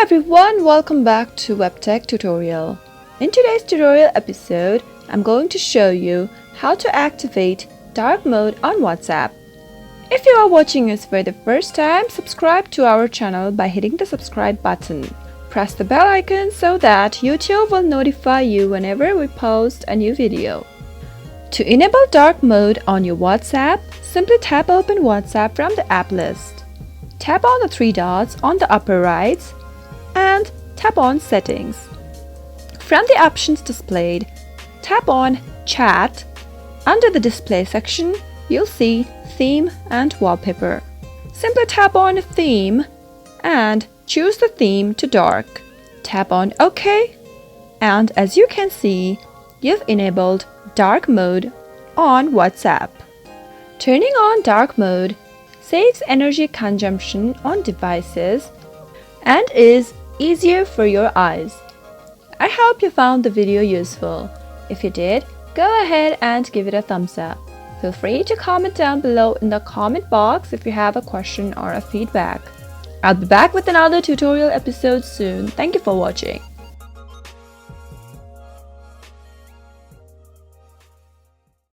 everyone, welcome back to WebTech tutorial. In today's tutorial episode, I'm going to show you how to activate dark mode on WhatsApp. If you are watching us for the first time, subscribe to our channel by hitting the subscribe button. Press the bell icon so that YouTube will notify you whenever we post a new video. To enable dark mode on your WhatsApp, simply tap open WhatsApp from the app list. Tap on the three dots on the upper right and tap on Settings. From the options displayed, tap on Chat. Under the Display section, you'll see Theme and Wallpaper. Simply tap on Theme and choose the theme to dark. Tap on OK, and as you can see, you've enabled dark mode on WhatsApp. Turning on dark mode saves energy consumption on devices and is easier for your eyes. I hope you found the video useful. If you did, go ahead and give it a thumbs up. Feel free to comment down below in the comment box if you have a question or a feedback. I'll be back with another tutorial episode soon. Thank you for watching.